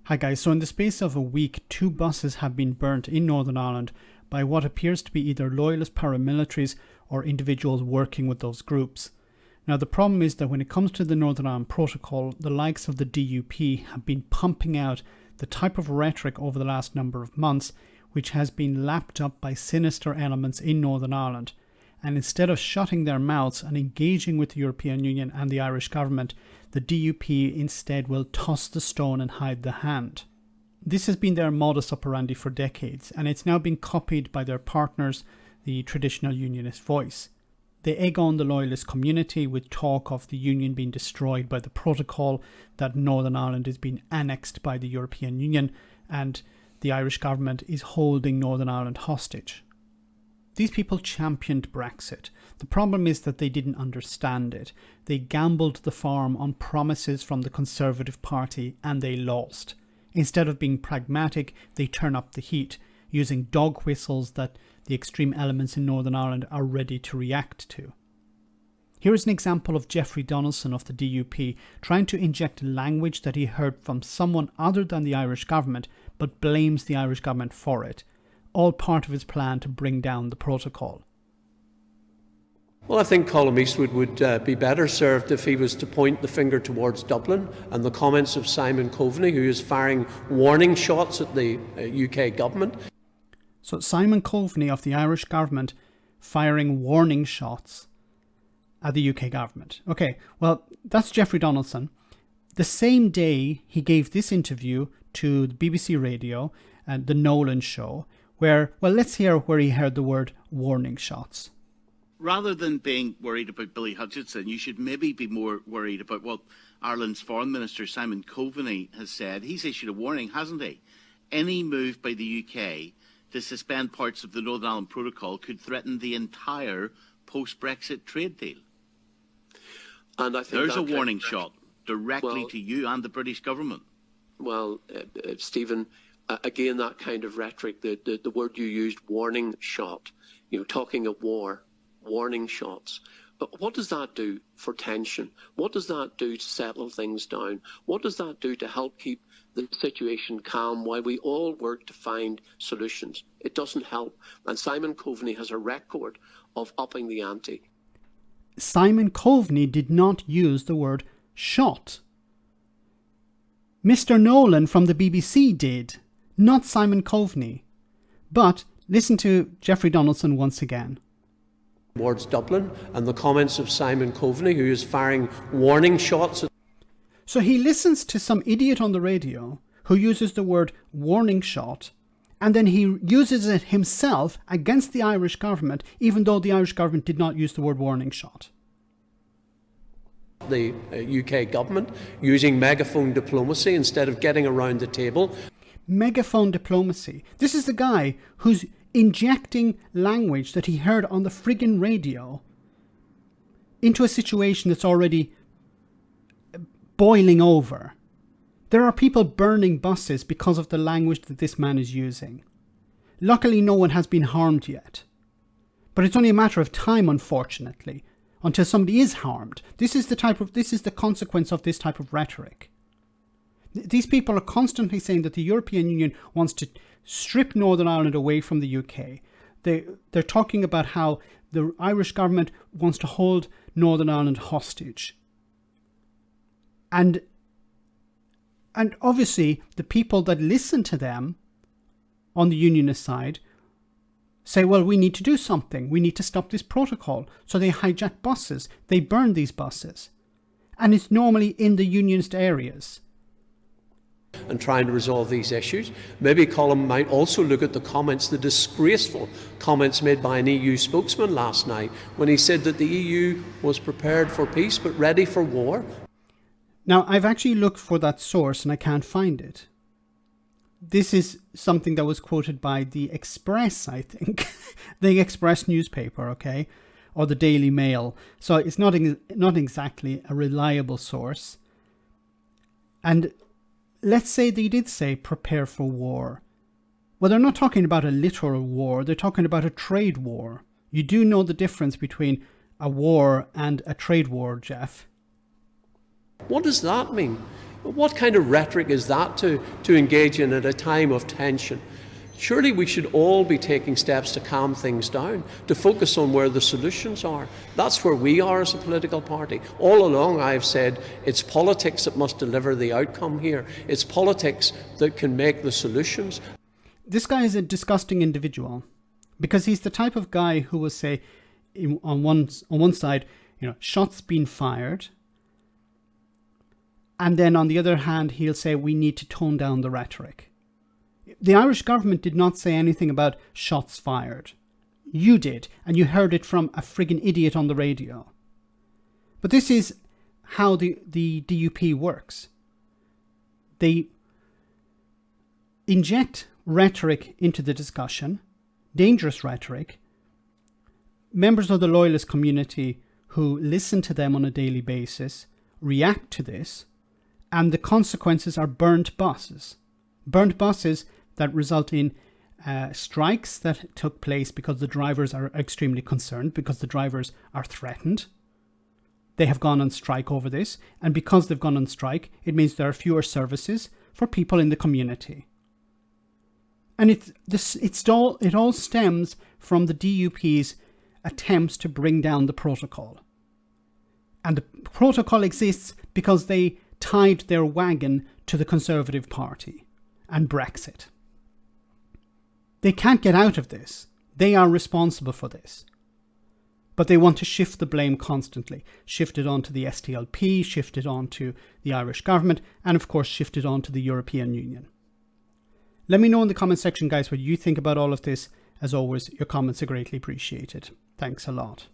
Hi guys, so in the space of a week, 2 buses have been burnt in Northern Ireland by what appears to be either loyalist paramilitaries or individuals working with those groups. Now the problem is that when it comes to the Northern Ireland Protocol, the likes of the DUP have been pumping out the type of rhetoric over the last number of months which has been lapped up by sinister elements in Northern Ireland. And instead of shutting their mouths and engaging with the European Union and the Irish government, the DUP instead will toss the stone and hide the hand. This has been their modus operandi for decades, and it's now been copied by their partners, the traditional unionist voice. They egg on the loyalist community with talk of the union being destroyed by the protocol, that Northern Ireland is being annexed by the European Union, and the Irish government is holding Northern Ireland hostage. These people championed Brexit. The problem is that they didn't understand it. They gambled the farm on promises from the Conservative Party and they lost. Instead of being pragmatic, they turn up the heat, using dog whistles that the extreme elements in Northern Ireland are ready to react to. Here is an example of Jeffrey Donaldson of the DUP trying to inject language that he heard from someone other than the Irish government, but blames the Irish government for it. All part of his plan to bring down the protocol. Well, I think Colm Eastwood would be better served if he was to point the finger towards Dublin and the comments of Simon Coveney, who is firing warning shots at the UK government. So Simon Coveney of the Irish government firing warning shots at the UK government. Okay, well, that's Jeffrey Donaldson. The same day he gave this interview to the BBC Radio and the Nolan Show, where, well, let's hear where he heard the word warning shots. Rather than being worried about Billy Hutchinson, you should maybe be more worried about what Ireland's Foreign Minister Simon Coveney has said. He's issued a warning, hasn't he? Any move by the UK to suspend parts of the Northern Ireland Protocol could threaten the entire post-Brexit trade deal. And I think there's a warning shot directly to you and the British government. Well, Stephen, again, that kind of rhetoric, the word you used, warning shot, talking of war, warning shots. But what does that do for tension? What does that do to settle things down? What does that do to help keep the situation calm while we all work to find solutions? It doesn't help. And Simon Coveney has a record of upping the ante. Simon Coveney did not use the word shot. Mr. Nolan from the BBC did. Not Simon Coveney. But listen to Jeffrey Donaldson once again. Towards Dublin and the comments of Simon Coveney, who is firing warning shots. So he listens to some idiot on the radio who uses the word warning shot, and then he uses it himself against the Irish government, even though the Irish government did not use the word warning shot. The UK government using megaphone diplomacy instead of getting around the table. Megaphone diplomacy. This is the guy who's injecting language that he heard on the friggin' radio into a situation that's already boiling over. There are people burning buses because of the language that this man is using. Luckily, no one has been harmed yet. But it's only a matter of time, unfortunately, until somebody is harmed. This is the consequence of this type of rhetoric. These people are constantly saying that the European Union wants to strip Northern Ireland away from the UK. They're talking about how the Irish government wants to hold Northern Ireland hostage. And obviously the people that listen to them on the unionist side say, well, we need to do something. We need to stop this protocol. So they hijack buses. They burn these buses. And it's normally in the unionist areas. And trying to resolve these issues. Maybe Colm might also look at the comments, the disgraceful comments made by an EU spokesman last night when he said that the EU was prepared for peace but ready for war. Now, I've actually looked for that source and I can't find it. This is something that was quoted by the Express, I think. The Express newspaper, okay? Or the Daily Mail. So it's not exactly a reliable source. And let's say they did say prepare for war. Well, they're not talking about a literal war. They're talking about a trade war. You do know the difference between a war and a trade war, Jeff. What does that mean? What kind of rhetoric is that to engage in at a time of tension? Surely we should all be taking steps to calm things down, to focus on where the solutions are. That's where we are as a political party. All along I've said it's politics that must deliver the outcome here. It's politics that can make the solutions. This guy is a disgusting individual, because he's the type of guy who will say, on one side, shots being fired, and then on the other hand, he'll say we need to tone down the rhetoric. The Irish government did not say anything about shots fired. You did, and you heard it from a friggin' idiot on the radio. But this is how the DUP works. They inject rhetoric into the discussion, dangerous rhetoric. Members of the loyalist community who listen to them on a daily basis react to this, and the consequences are burnt buses. Burnt buses that result in strikes that took place because the drivers are extremely concerned, because the drivers are threatened. They have gone on strike over this, and because they've gone on strike, it means there are fewer services for people in the community. And it all stems from the DUP's attempts to bring down the protocol. And the protocol exists because they tied their wagon to the Conservative Party and Brexit. They can't get out of this. They are responsible for this. But they want to shift the blame constantly. Shift it onto the SDLP, shift it onto the Irish government, and of course shift it onto the European Union. Let me know in the comment section, guys, what you think about all of this. As always, your comments are greatly appreciated. Thanks a lot.